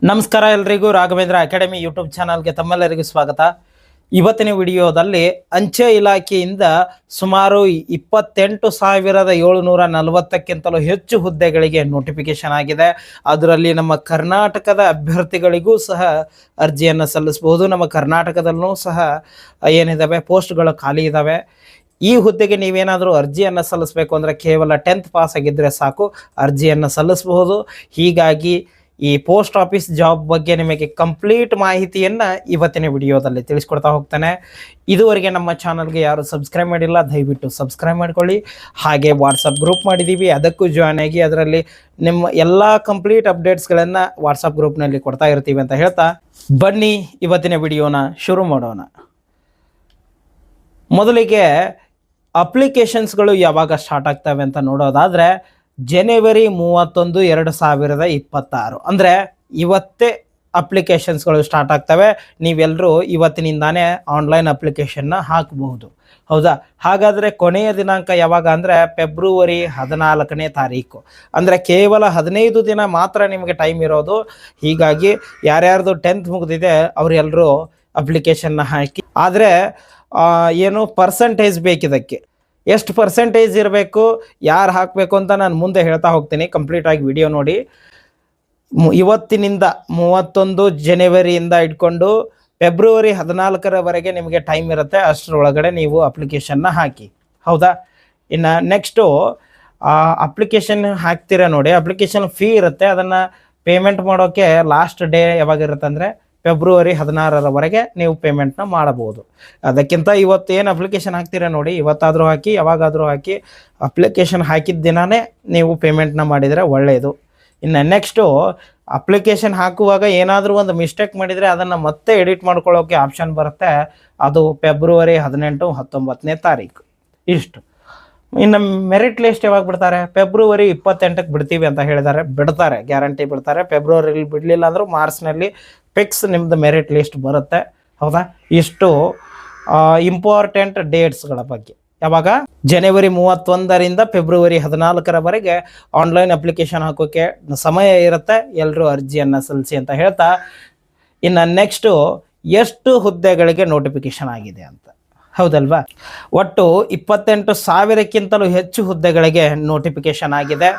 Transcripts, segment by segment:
ನಮಸ್ಕಾರ ಎಲ್ರಿಗೂ Raghavendra academy YouTube ಚಾನಲ್ಗೆ ತಮ್ಮೆಲ್ಲರಿಗೂ ಸ್ವಾಗತ. ಇವತ್ತಿನ ವಿಡಿಯೋದಲ್ಲಿ ಅಂಚೆ ಇಲಾಖೆಯಿಂದ ಸುಮಾರು 28,740ಕ್ಕಿಂತಲೂ ಹೆಚ್ಚು ಹುದ್ದೆಗಳಿಗೆ ನೋಟಿಫಿಕೇಶನ್ ಆಗಿದೆ. ಅದರಲ್ಲಿ ನಮ್ಮ ಕರ್ನಾಟಕದ ಅಭ್ಯರ್ಥಿಗಳಿಗೂ ಸಹ ಅರ್ಜಿಯನ್ನು ಸಲ್ಲಿಸಬಹುದು. ನಮ್ಮ ಕರ್ನಾಟಕದಲ್ಲೂ ಸಹ ಏನಿದ್ದಾವೆ ಪೋಸ್ಟ್ಗಳು ಖಾಲಿ ಇದ್ದಾವೆ. ಈ ಹುದ್ದೆಗೆ ನೀವೇನಾದರೂ ಅರ್ಜಿಯನ್ನು ಸಲ್ಲಿಸಬೇಕು ಅಂದರೆ ಕೇವಲ 10th ಪಾಸ್ ಆಗಿದ್ದರೆ ಸಾಕು, ಅರ್ಜಿಯನ್ನು ಸಲ್ಲಿಸಬಹುದು. ಹೀಗಾಗಿ ಈ ಪೋಸ್ಟ್ ಆಫೀಸ್ ಜಾಬ್ ಬಗ್ಗೆ ನಿಮಗೆ ಕಂಪ್ಲೀಟ್ ಮಾಹಿತಿಯನ್ನು ಇವತ್ತಿನ ವಿಡಿಯೋದಲ್ಲಿ ತಿಳಿಸ್ಕೊಡ್ತಾ ಹೋಗ್ತಾನೆ. ಇದುವರೆಗೆ ನಮ್ಮ ಚಾನಲ್ಗೆ ಯಾರು ಸಬ್ಸ್ಕ್ರೈಬ್ ಮಾಡಿಲ್ಲ ದಯವಿಟ್ಟು ಸಬ್ಸ್ಕ್ರೈಬ್ ಮಾಡ್ಕೊಳ್ಳಿ. ಹಾಗೆ ವಾಟ್ಸಪ್ ಗ್ರೂಪ್ ಮಾಡಿದ್ದೀವಿ, ಅದಕ್ಕೂ ಜಾಯ್ನ್ ಆಗಿ ಅದರಲ್ಲಿ ನಿಮ್ಮ ಎಲ್ಲ ಕಂಪ್ಲೀಟ್ ಅಪ್ಡೇಟ್ಸ್ಗಳನ್ನು ವಾಟ್ಸಪ್ ಗ್ರೂಪ್ನಲ್ಲಿ ಕೊಡ್ತಾ ಇರ್ತೀವಿ ಅಂತ ಹೇಳ್ತಾ ಬನ್ನಿ ಇವತ್ತಿನ ವಿಡಿಯೋನ ಶುರು ಮಾಡೋಣ. ಮೊದಲಿಗೆ ಅಪ್ಲಿಕೇಶನ್ಸ್ಗಳು ಯಾವಾಗ ಸ್ಟಾರ್ಟ್ ಆಗ್ತವೆ ಅಂತ ನೋಡೋದಾದರೆ ಜನವರಿ 31, 2026 ಅಂದರೆ ಇವತ್ತೇ ಅಪ್ಲಿಕೇಶನ್ಸ್ಗಳು ಸ್ಟಾರ್ಟ್ ಆಗ್ತವೆ. ನೀವೆಲ್ಲರೂ ಇವತ್ತಿನಿಂದಾನೇ ಆನ್ಲೈನ್ ಅಪ್ಲಿಕೇಶನ್ನ ಹಾಕಬಹುದು. ಹೌದಾ? ಹಾಗಾದರೆ ಕೊನೆಯ ದಿನಾಂಕ ಯಾವಾಗ ಅಂದರೆ ಫೆಬ್ರವರಿ 14ನೇ ತಾರೀಕು. ಅಂದರೆ ಕೇವಲ 15 ದಿನ ಮಾತ್ರ ನಿಮಗೆ ಟೈಮ್ ಇರೋದು. ಹೀಗಾಗಿ ಯಾರ್ಯಾರ್ದು 10th ಮುಗಿದಿದೆ ಅವರೆಲ್ಲರೂ ಅಪ್ಲಿಕೇಶನ್ನ ಹಾಕಿ. ಆದರೆ ಏನು ಪರ್ಸಂಟೇಜ್ ಬೇಕಿದಕ್ಕೆ, ಎಷ್ಟು ಪರ್ಸೆಂಟೇಜ್ ಇರಬೇಕು, ಯಾರು ಹಾಕಬೇಕು ಅಂತ ನಾನು ಮುಂದೆ ಹೇಳ್ತಾ ಹೋಗ್ತೀನಿ. ಕಂಪ್ಲೀಟಾಗಿ ವಿಡಿಯೋ ನೋಡಿ. ಇವತ್ತಿನಿಂದ 31 ಜನವರಿಯಿಂದ ಇಟ್ಕೊಂಡು ಫೆಬ್ರವರಿ 14ರವರೆಗೆ ನಿಮಗೆ ಟೈಮ್ ಇರುತ್ತೆ. ಅಷ್ಟರೊಳಗಡೆ ನೀವು ಅಪ್ಲಿಕೇಶನ್ನ ಹಾಕಿ. ಹೌದಾ? ಇನ್ನು ನೆಕ್ಸ್ಟು ಅಪ್ಲಿಕೇಶನ್ ಹಾಕ್ತೀರಾ ನೋಡಿ, ಅಪ್ಲಿಕೇಶನ್ ಫೀ ಇರುತ್ತೆ. ಅದನ್ನು ಪೇಮೆಂಟ್ ಮಾಡೋಕ್ಕೆ ಲಾಸ್ಟ್ ಡೇ ಯಾವಾಗಿರುತ್ತೆ ಅಂದರೆ ಫೆಬ್ರವರಿ 16ರವರೆಗೆ ನೀವು ಪೇಮೆಂಟ್ನ ಮಾಡಬಹುದು. ಅದಕ್ಕಿಂತ ಇವತ್ತು ಏನು ಅಪ್ಲಿಕೇಶನ್ ಹಾಕ್ತೀರಾ ನೋಡಿ, ಇವತ್ತಾದರೂ ಹಾಕಿ, ಯಾವಾಗಾದರೂ ಹಾಕಿ. ಅಪ್ಲಿಕೇಶನ್ ಹಾಕಿದ ದಿನವೇ ನೀವು ಪೇಮೆಂಟ್ನ ಮಾಡಿದರೆ ಒಳ್ಳೆಯದು. ಇನ್ನು ನೆಕ್ಸ್ಟು ಅಪ್ಲಿಕೇಶನ್ ಹಾಕುವಾಗ ಏನಾದರೂ ಒಂದು ಮಿಸ್ಟೇಕ್ ಮಾಡಿದರೆ ಅದನ್ನು ಮತ್ತೆ ಎಡಿಟ್ ಮಾಡ್ಕೊಳ್ಳೋಕ್ಕೆ ಆಪ್ಷನ್ ಬರುತ್ತೆ. ಅದು ಫೆಬ್ರವರಿ 18, 19ನೇ ತಾರೀಕು. ಇಷ್ಟು. ಇನ್ನು ಮೆರಿಟ್ ಲಿಸ್ಟ್ ಯಾವಾಗ ಬಿಡ್ತಾರೆ? ಫೆಬ್ರವರಿ 28ಕ್ಕೆ ಬಿಡ್ತೀವಿ ಅಂತ ಹೇಳಿದ್ದಾರೆ. ಬಿಡ್ತಾರೆ, ಗ್ಯಾರಂಟಿ ಬಿಡ್ತಾರೆ. ಫೆಬ್ರವರಿಲಿ ಬಿಡಲಿಲ್ಲ ಅಂದರೂ ಮಾರ್ಚ್ನಲ್ಲಿ ಫಿಕ್ಸ್ ನಿಮ್ಮದು ಮೆರಿಟ್ ಲಿಸ್ಟ್ ಬರುತ್ತೆ. ಹೌದಾ? ಇಷ್ಟು ಇಂಪಾರ್ಟೆಂಟ್ ಡೇಟ್ಸ್ಗಳ ಬಗ್ಗೆ. ಯಾವಾಗ? ಜನವರಿ 31ರಿಂದ ಫೆಬ್ರವರಿ 14ರವರೆಗೆ ಆನ್ಲೈನ್ ಅಪ್ಲಿಕೇಶನ್ ಹಾಕೋಕ್ಕೆ ಸಮಯ ಇರುತ್ತೆ. ಎಲ್ಲರೂ ಅರ್ಜಿಯನ್ನು ಸಲ್ಲಿಸಿ ಅಂತ ಹೇಳ್ತಾ, ಇನ್ನು ನೆಕ್ಸ್ಟು ಎಷ್ಟು ಹುದ್ದೆಗಳಿಗೆ ನೋಟಿಫಿಕೇಶನ್ ಆಗಿದೆ ಅಂತ. ಹೌದಲ್ವಾ? ಒಟ್ಟು 28,000ಕ್ಕಿಂತಲೂ ಹೆಚ್ಚು ಹುದ್ದೆಗಳಿಗೆ ನೋಟಿಫಿಕೇಶನ್ ಆಗಿದೆ.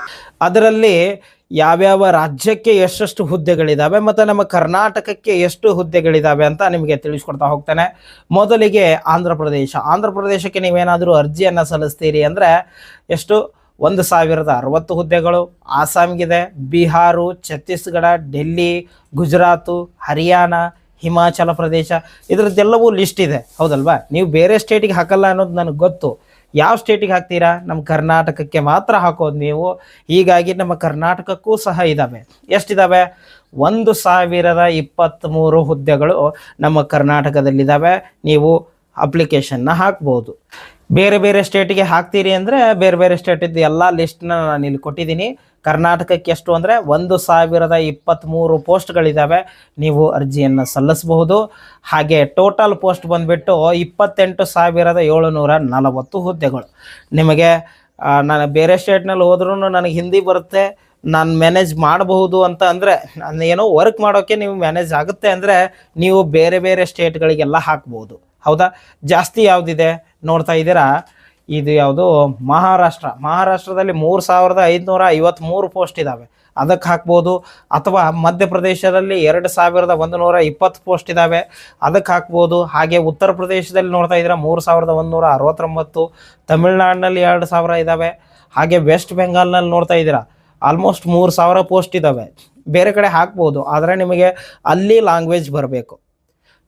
ಅದರಲ್ಲಿ ಯಾವ್ಯಾವ ರಾಜ್ಯಕ್ಕೆ ಎಷ್ಟೆಷ್ಟು ಹುದ್ದೆಗಳಿದ್ದಾವೆ ಮತ್ತು ನಮ್ಮ ಕರ್ನಾಟಕಕ್ಕೆ ಎಷ್ಟು ಹುದ್ದೆಗಳಿದ್ದಾವೆ ಅಂತ ನಿಮಗೆ ತಿಳಿಸ್ಕೊಡ್ತಾ ಹೋಗ್ತಾನೆ. ಮೊದಲಿಗೆ ಆಂಧ್ರ ಪ್ರದೇಶಕ್ಕೆ ನೀವೇನಾದರೂ ಅರ್ಜಿಯನ್ನು ಸಲ್ಲಿಸ್ತೀರಿ ಅಂದರೆ ಎಷ್ಟು? 1,060 ಹುದ್ದೆಗಳು. ಆಸಾಮ್ಗಿದೆ, ಬಿಹಾರು, ಛತ್ತೀಸ್ಗಢ, ಡೆಲ್ಲಿ, ಗುಜರಾತು, ಹರಿಯಾಣ, ಹಿಮಾಚಲ ಪ್ರದೇಶ, ಇದರದ್ದೆಲ್ಲವೂ ಲಿಸ್ಟ್ ಇದೆ. ಹೌದಲ್ವಾ? ನೀವು ಬೇರೆ ಸ್ಟೇಟಿಗೆ ಹಾಕಲ್ಲ ಅನ್ನೋದು ನನಗೆ ಗೊತ್ತು. ಯಾವ ಸ್ಟೇಟಿಗೆ ಹಾಕ್ತೀರಾ? ನಮ್ಮ ಕರ್ನಾಟಕಕ್ಕೆ ಮಾತ್ರ ಹಾಕೋದು ನೀವು. ಹೀಗಾಗಿ ನಮ್ಮ ಕರ್ನಾಟಕಕ್ಕೂ ಸಹ ಇದ್ದಾವೆ. ಎಷ್ಟಿದ್ದಾವೆ? 1,023 ಹುದ್ದೆಗಳು ನಮ್ಮ ಕರ್ನಾಟಕದಲ್ಲಿದ್ದಾವೆ. ನೀವು ಅಪ್ಲಿಕೇಶನ್ನ ಹಾಕ್ಬೋದು. ಬೇರೆ ಬೇರೆ ಸ್ಟೇಟಿಗೆ ಹಾಕ್ತೀರಿ ಅಂದರೆ ಬೇರೆ ಬೇರೆ ಸ್ಟೇಟಿದ್ದು ಎಲ್ಲ ಲಿಸ್ಟ್ನ ನಾನು ಇಲ್ಲಿ ಕೊಟ್ಟಿದ್ದೀನಿ. ಕರ್ನಾಟಕಕ್ಕೆ ಎಷ್ಟು ಅಂದರೆ 1,023 ಪೋಸ್ಟ್ಗಳಿದ್ದಾವೆ. ನೀವು ಅರ್ಜಿಯನ್ನು ಸಲ್ಲಿಸಬಹುದು. ಹಾಗೆ ಟೋಟಲ್ ಪೋಸ್ಟ್ ಬಂದುಬಿಟ್ಟು 28,740 ಹುದ್ದೆಗಳು. ನಿಮಗೆ ನಾನು ಬೇರೆ ಸ್ಟೇಟ್ನಲ್ಲಿ ಹೋದ್ರೂ ನನಗೆ ಹಿಂದಿ ಬರುತ್ತೆ, ನಾನು ಮ್ಯಾನೇಜ್ ಮಾಡಬಹುದು ಅಂತ ಅಂದರೆ, ನಾನು ಏನೋ ವರ್ಕ್ ಮಾಡೋಕ್ಕೆ ನೀವು ಮ್ಯಾನೇಜ್ ಆಗುತ್ತೆ ಅಂದರೆ ನೀವು ಬೇರೆ ಬೇರೆ ಸ್ಟೇಟ್ಗಳಿಗೆಲ್ಲ ಹಾಕ್ಬೋದು. ಹೌದಾ? ಜಾಸ್ತಿ ಯಾವುದಿದೆ ನೋಡ್ತಾ ಇದ್ದೀರಾ? ಇದು ಯಾವುದು? ಮಹಾರಾಷ್ಟ್ರದಲ್ಲಿ 3,553 ಪೋಸ್ಟ್ ಇದ್ದಾವೆ, ಅದಕ್ಕೆ ಹಾಕ್ಬೋದು. ಅಥವಾ ಮಧ್ಯಪ್ರದೇಶದಲ್ಲಿ 2,120 ಪೋಸ್ಟ್ ಇದ್ದಾವೆ, ಅದಕ್ಕೆ ಹಾಕ್ಬೋದು. ಹಾಗೆ ಉತ್ತರ ಪ್ರದೇಶದಲ್ಲಿ ನೋಡ್ತಾ ಇದ್ದೀರಾ 3,169. ತಮಿಳ್ನಾಡಿನಲ್ಲಿ 2,000 ಇದ್ದಾವೆ. ಹಾಗೆ ವೆಸ್ಟ್ ಬೆಂಗಾಲ್ನಲ್ಲಿ ನೋಡ್ತಾ ಇದ್ದೀರಾ ಆಲ್ಮೋಸ್ಟ್ 3,000 ಪೋಸ್ಟ್ ಇದ್ದಾವೆ. ಬೇರೆ ಕಡೆ ಹಾಕ್ಬೋದು, ಆದರೆ ನಿಮಗೆ ಅಲ್ಲಿ ಲ್ಯಾಂಗ್ವೇಜ್ ಬರಬೇಕು.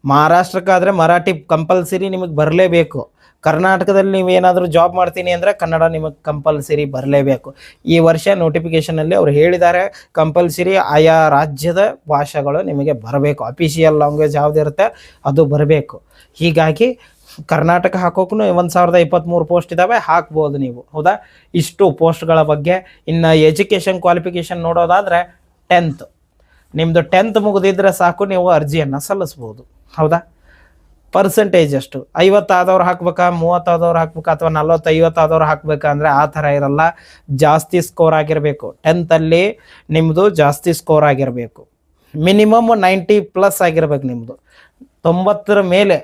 ಮಹಾರಾಷ್ಟ್ರಕ್ಕಾದರೆ ಮರಾಠಿ ಕಂಪಲ್ಸರಿ ನಿಮಗೆ ಬರಲೇಬೇಕು. ಕರ್ನಾಟಕದಲ್ಲಿ ನೀವೇನಾದರೂ ಜಾಬ್ ಮಾಡ್ತೀನಿ ಅಂದರೆ ಕನ್ನಡ ನಿಮಗೆ ಕಂಪಲ್ಸರಿ ಬರಲೇಬೇಕು. ಈ ವರ್ಷ ನೋಟಿಫಿಕೇಷನಲ್ಲಿ ಅವರು ಹೇಳಿದ್ದಾರೆ ಕಂಪಲ್ಸರಿ ಆಯಾ ರಾಜ್ಯದ ಭಾಷೆಗಳು ನಿಮಗೆ ಬರಬೇಕು. ಅಫಿಷಿಯಲ್ ಲ್ಯಾಂಗ್ವೇಜ್ ಯಾವುದಿರುತ್ತೆ ಅದು ಬರಬೇಕು. ಹೀಗಾಗಿ ಕರ್ನಾಟಕ ಹಾಕೋಕ್ಕೂ 1,023 ಪೋಸ್ಟ್ ಇದ್ದಾವೆ, ಹಾಕ್ಬೋದು ನೀವು. ಹೌದಾ? ಇಷ್ಟು ಪೋಸ್ಟ್ಗಳ ಬಗ್ಗೆ. ಇನ್ನು ಎಜುಕೇಷನ್ ಕ್ವಾಲಿಫಿಕೇಷನ್ ನೋಡೋದಾದರೆ 10th, ನಿಮ್ಮದು 10th ಮುಗಿದಿದ್ರೆ ಸಾಕು, ನೀವು ಅರ್ಜಿಯನ್ನು ಸಲ್ಲಿಸ್ಬೋದು. ಹೌದಾ? ಪರ್ಸೆಂಟೇಜ್ ಎಷ್ಟು? 50 ಆದವ್ರು ಹಾಕ್ಬೇಕಾ, 30 ಆದವ್ರು ಹಾಕ್ಬೇಕಾ, ಅಥವಾ 40, 50 ಆದವ್ರು ಹಾಕ್ಬೇಕಾ ಅಂದರೆ ಆ ಥರ ಇರಲ್ಲ. ಜಾಸ್ತಿ ಸ್ಕೋರ್ ಆಗಿರಬೇಕು. 10th ಅಲ್ಲಿ ನಿಮ್ಮದು ಜಾಸ್ತಿ ಸ್ಕೋರ್ ಆಗಿರಬೇಕು. ಮಿನಿಮಮ್ 90+ ಆಗಿರ್ಬೇಕು ನಿಮ್ಮದು. 90 ಮೇಲೆ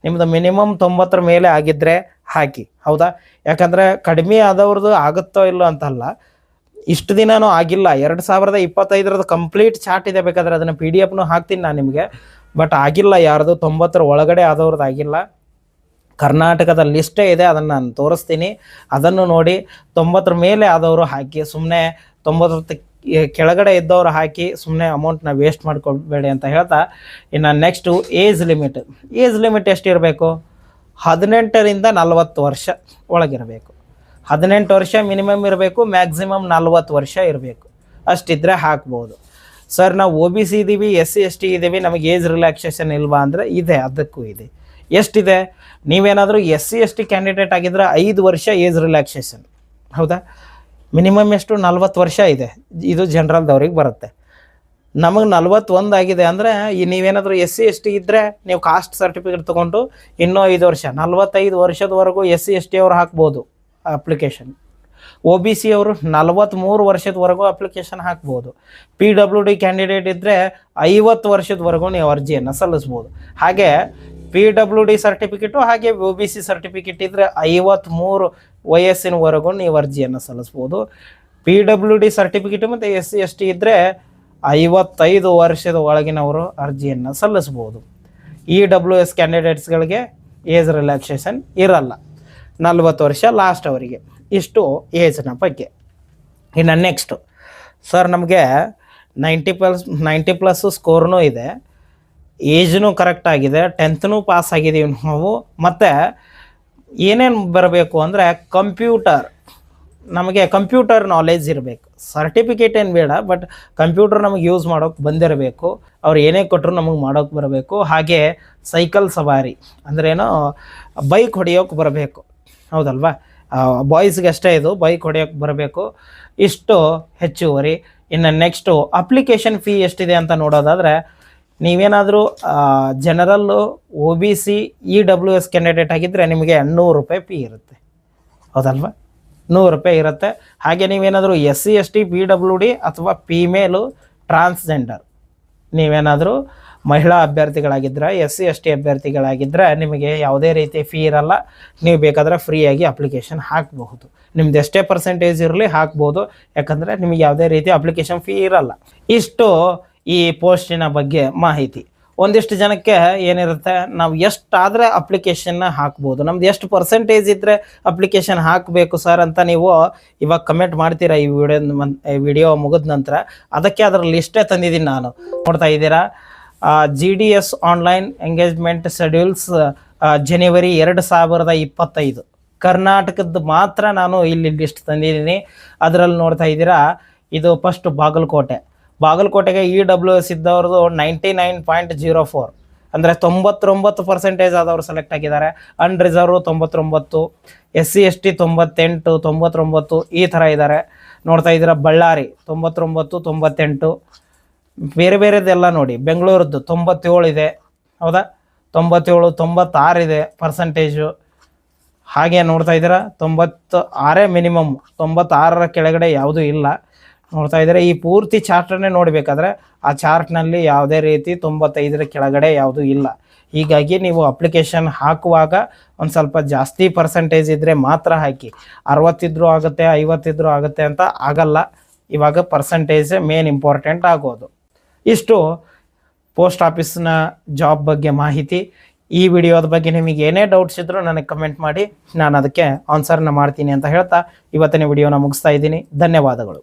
ನಿಮ್ಮದು ಮಿನಿಮಮ್ 90 ಮೇಲೆ ಆಗಿದ್ದರೆ ಹಾಕಿ. ಹೌದಾ? ಯಾಕಂದರೆ ಕಡಿಮೆ ಆದವ್ರದ್ದು ಆಗುತ್ತೋ ಇಲ್ಲೋ ಅಂತಲ್ಲ, ಇಷ್ಟು ದಿನವೂ ಆಗಿಲ್ಲ. 2025 ಕಂಪ್ಲೀಟ್ ಚಾರ್ಟ್ ಇದೆ, ಬೇಕಾದ್ರೆ ಅದನ್ನು PDF ಹಾಕ್ತೀನಿ ನಾನು ನಿಮಗೆ. ಬಟ್ ಆಗಿಲ್ಲ ಯಾರ್ದು, 90 ಒಳಗಡೆ ಆದವ್ರದ್ದು ಆಗಿಲ್ಲ. ಕರ್ನಾಟಕದ ಲಿಸ್ಟೇ ಇದೆ, ಅದನ್ನು ನಾನು ತೋರಿಸ್ತೀನಿ, ಅದನ್ನು ನೋಡಿ. 90 ಮೇಲೆ ಆದವರು ಹಾಕಿ, ಸುಮ್ಮನೆ 90 ಕೆಳಗಡೆ ಇದ್ದವರು ಹಾಕಿ ಸುಮ್ಮನೆ ಅಮೌಂಟ್ನ ವೇಸ್ಟ್ ಮಾಡ್ಕೊಬೇಡಿ ಅಂತ ಹೇಳ್ತಾ, ಇನ್ನು ನೆಕ್ಸ್ಟು ಏಜ್ ಲಿಮಿಟ್ ಎಷ್ಟಿರಬೇಕು? 18ರಿಂದ 40 ವರ್ಷ ಒಳಗಿರಬೇಕು. 18 ವರ್ಷ ಮಿನಿಮಮ್ ಇರಬೇಕು, ಮ್ಯಾಕ್ಸಿಮಮ್ 40 ವರ್ಷ ಇರಬೇಕು. ಅಷ್ಟಿದ್ರೆ ಹಾಕ್ಬೋದು. ಸರ್ ನಾವು OBC ಇದ್ದೀವಿ, SC ST ಇದ್ದೀವಿ, ನಮಗೆ ಏಜ್ ರಿಲ್ಯಾಕ್ಸೇಷನ್ ಇಲ್ವಾ ಅಂದರೆ ಇದೆ, ಅದಕ್ಕೂ ಇದೆ. ಎಷ್ಟಿದೆ? ನೀವೇನಾದರೂ SC ST ಕ್ಯಾಂಡಿಡೇಟ್ ಆಗಿದ್ರೆ 5 ವರ್ಷ ಏಜ್ ರಿಲ್ಯಾಕ್ಸೇಷನ್. ಹೌದಾ? ಮಿನಿಮಮ್ ಎಷ್ಟು? 40 ವರ್ಷ ಇದೆ. ಇದು ಜನರಲ್ದವ್ರಿಗೆ ಬರುತ್ತೆ. ನಮಗೆ 41 ಆಗಿದೆ ಅಂದರೆ ನೀವೇನಾದರೂ SC ST ಇದ್ದರೆ ನೀವು ಕಾಸ್ಟ್ ಸರ್ಟಿಫಿಕೇಟ್ ತೊಗೊಂಡು ಇನ್ನೂ 5 ವರ್ಷ, 45 ವರ್ಷದವರೆಗೂ SC ST ಅವ್ರು ಹಾಕ್ಬೋದು ಅಪ್ಲಿಕೇಶನ್. OBC ಅವರು 43 ವರ್ಷದವರೆಗೂ ಅಪ್ಲಿಕೇಶನ್ ಹಾಕ್ಬೋದು. PWD ಕ್ಯಾಂಡಿಡೇಟ್ ಇದ್ದರೆ 50 ವರ್ಷದವರೆಗೂ ನೀವು ಅರ್ಜಿಯನ್ನು ಸಲ್ಲಿಸ್ಬೋದು. ಹಾಗೆ PWD ಸರ್ಟಿಫಿಕೇಟು ಹಾಗೆ OBC ಸರ್ಟಿಫಿಕೇಟ್ ಇದ್ದರೆ 53 ವಯಸ್ಸಿನವರೆಗೂ ನೀವು ಅರ್ಜಿಯನ್ನು ಸಲ್ಲಿಸ್ಬೋದು. PWD ಸರ್ಟಿಫಿಕೇಟು ಮತ್ತು SC ST ಇದ್ದರೆ 55 ವರ್ಷದ ಒಳಗಿನವರು ಅರ್ಜಿಯನ್ನು ಸಲ್ಲಿಸ್ಬೋದು. EWS ಕ್ಯಾಂಡಿಡೇಟ್ಸ್ಗಳಿಗೆ ಏಜ್ ರಿಲ್ಯಾಕ್ಸೇಷನ್ ಇರಲ್ಲ, 40 ವರ್ಷ ಲಾಸ್ಟ್ ಅವರಿಗೆ. ಇಷ್ಟು ಏಜ್ನ ಬಗ್ಗೆ. ಇನ್ನು ನೆಕ್ಸ್ಟು ಸರ್, ನಮಗೆ 90+ ಸ್ಕೋರ್ನೂ ಇದೆ, ಏಜ್ನೂ ಕರೆಕ್ಟಾಗಿದೆ, 10th ಪಾಸ್ ಆಗಿದ್ದೀವಿ ನಾವು. ಮತ್ತು ಏನೇನು ಬರಬೇಕು ಅಂದರೆ ನಮಗೆ ಕಂಪ್ಯೂಟರ್ ನಾಲೆಜ್ ಇರಬೇಕು. ಸರ್ಟಿಫಿಕೇಟ್ ಏನು ಬೇಡ, ಬಟ್ ಕಂಪ್ಯೂಟರ್ ನಮಗೆ ಯೂಸ್ ಮಾಡೋಕ್ಕೆ ಬಂದಿರಬೇಕು. ಅವ್ರು ಏನೇ ಕೊಟ್ಟರು ನಮಗೆ ಮಾಡೋಕ್ಕೆ ಬರಬೇಕು. ಹಾಗೆ ಸೈಕಲ್ ಸವಾರಿ ಅಂದ್ರೇನೋ ಬೈಕ್ ಹೊಡೆಯೋಕ್ಕೆ ಬರಬೇಕು. ಹೌದಲ್ವಾ? ಬಾಯ್ಸ್ಗೆ ಅಷ್ಟೇ ಇದು, ಬೈಕ್ ಹೊಡೆಯೋಕ್ಕೆ ಬರಬೇಕು. ಇಷ್ಟು ಹೆಚ್ಚುವರಿ. ಇನ್ನು ನೆಕ್ಸ್ಟು ಅಪ್ಲಿಕೇಶನ್ ಫೀ ಎಷ್ಟಿದೆ ಅಂತ ನೋಡೋದಾದರೆ, ನೀವೇನಾದರೂ ಜನರಲ್ಲು OBC EWS ಕ್ಯಾಂಡಿಡೇಟ್ ಆಗಿದ್ದರೆ ನಿಮಗೆ 100 ರೂಪಾಯಿ ಫೀ ಇರುತ್ತೆ. ಹೌದಲ್ವಾ? 100 ರೂಪಾಯಿ ಇರುತ್ತೆ. ಹಾಗೆ ನೀವೇನಾದರೂ SC ST PWD ಅಥವಾ ಫೀಮೇಲು ಟ್ರಾನ್ಸ್ಜೆಂಡರ್ ನೀವೇನಾದರೂ ಮಹಿಳಾ ಅಭ್ಯರ್ಥಿಗಳಾಗಿದ್ದರೆ, SC ST ಅಭ್ಯರ್ಥಿಗಳಾಗಿದ್ದರೆ ನಿಮಗೆ ಯಾವುದೇ ರೀತಿ ಫೀ ಇರಲ್ಲ. ನೀವು ಬೇಕಾದರೆ ಫ್ರೀಯಾಗಿ ಅಪ್ಲಿಕೇಶನ್ ಹಾಕಬಹುದು. ನಿಮ್ದು ಎಷ್ಟೇ ಪರ್ಸೆಂಟೇಜ್ ಇರಲಿ ಹಾಕ್ಬೋದು, ಯಾಕಂದರೆ ನಿಮಗೆ ಯಾವುದೇ ರೀತಿ ಅಪ್ಲಿಕೇಶನ್ ಫೀ ಇರಲ್ಲ. ಇಷ್ಟು ಈ ಪೋಸ್ಟಿನ ಬಗ್ಗೆ ಮಾಹಿತಿ. ಒಂದಿಷ್ಟು ಜನಕ್ಕೆ ಏನಿರುತ್ತೆ, ನಾವು ಎಷ್ಟಾದರೆ ಅಪ್ಲಿಕೇಶನ್ನ ಹಾಕ್ಬೋದು, ನಮ್ದು ಎಷ್ಟು ಪರ್ಸೆಂಟೇಜ್ ಇದ್ದರೆ ಅಪ್ಲಿಕೇಶನ್ ಹಾಕಬೇಕು ಸರ್ ಅಂತ ನೀವು ಇವಾಗ ಕಮೆಂಟ್ ಮಾಡ್ತೀರಾ ಈ ವಿಡಿಯೋ ಮುಗಿದ ನಂತರ. ಅದಕ್ಕೆ ಅದರ ಲಿಸ್ಟೇ ತಂದಿದ್ದೀನಿ ನಾನು. ನೋಡ್ತಾ ಇದ್ದೀರಾ, GDS ಆನ್ಲೈನ್ ಎಂಗೇಜ್ಮೆಂಟ್ ಶೆಡ್ಯೂಲ್ಸ್ ಜನವರಿ 2025 ಕರ್ನಾಟಕದ ಮಾತ್ರ ನಾನು ಇಲ್ಲಿ ಲಿಸ್ಟ್ ತಂದಿದ್ದೀನಿ. ಅದರಲ್ಲಿ ನೋಡ್ತಾ ಇದ್ದೀರಾ, ಇದು ಫಸ್ಟ್ ಬಾಗಲಕೋಟೆಗೆ EWS ಇದ್ದವ್ರದ್ದು 99.04 ಅಂದರೆ 99% ಆದವರು ಸೆಲೆಕ್ಟ್ ಆಗಿದ್ದಾರೆ. ಅನ್ರಿಸರ್ವ್ 99, SC ST 98, 99 ಈ ಥರ ಇದ್ದಾರೆ. ನೋಡ್ತಾ ಇದ್ದೀರಾ, ಬಳ್ಳಾರಿ 99, 98 ಬೇರೆ ಬೇರೆದೆಲ್ಲ ನೋಡಿ. ಬೆಂಗಳೂರದ್ದು 97 ಇದೆ. ಹೌದಾ? 97, 96 ಇದೆ ಪರ್ಸೆಂಟೇಜು. ಹಾಗೆ ನೋಡ್ತಾ ಇದ್ದೀರಾ, 96 ಮಿನಿಮಮ್, 96 ಕೆಳಗಡೆ ಯಾವುದೂ ಇಲ್ಲ. ನೋಡ್ತಾ ಇದ್ದಾರೆ, ಈ ಪೂರ್ತಿ ಚಾರ್ಟನ್ನೇ ನೋಡಬೇಕಾದ್ರೆ ಆ ಚಾರ್ಟ್ನಲ್ಲಿ ಯಾವುದೇ ರೀತಿ 95 ಕೆಳಗಡೆ ಯಾವುದೂ ಇಲ್ಲ. ಹೀಗಾಗಿ ನೀವು ಅಪ್ಲಿಕೇಶನ್ ಹಾಕುವಾಗ ಒಂದು ಸ್ವಲ್ಪ ಜಾಸ್ತಿ ಪರ್ಸೆಂಟೇಜ್ ಇದ್ದರೆ ಮಾತ್ರ ಹಾಕಿ. 60 ಇದ್ರೂ ಆಗುತ್ತೆ, 50 ಇದ್ರೂ ಆಗುತ್ತೆ ಅಂತ ಆಗಲ್ಲ. ಇವಾಗ ಪರ್ಸೆಂಟೇಜ್ ಮೇನ್ ಇಂಪಾರ್ಟೆಂಟ್ ಆಗೋದು. ಇಷ್ಟು ಪೋಸ್ಟ್ ಆಫೀಸ್ನ ಜಾಬ್ ಬಗ್ಗೆ ಮಾಹಿತಿ. ಈ ವಿಡಿಯೋದ ಬಗ್ಗೆ ನಿಮಗೆ ಏನೇ ಡೌಟ್ಸ್ ಇದ್ದರೂ ನನಗೆ ಕಮೆಂಟ್ ಮಾಡಿ, ನಾನು ಅದಕ್ಕೆ ಆನ್ಸರ್ನ ಮಾಡ್ತೀನಿ ಅಂತ ಹೇಳ್ತಾ ಇವತ್ತಿನ ವಿಡಿಯೋನ ಮುಗಿಸ್ತಾ ಇದ್ದೀನಿ. ಧನ್ಯವಾದಗಳು.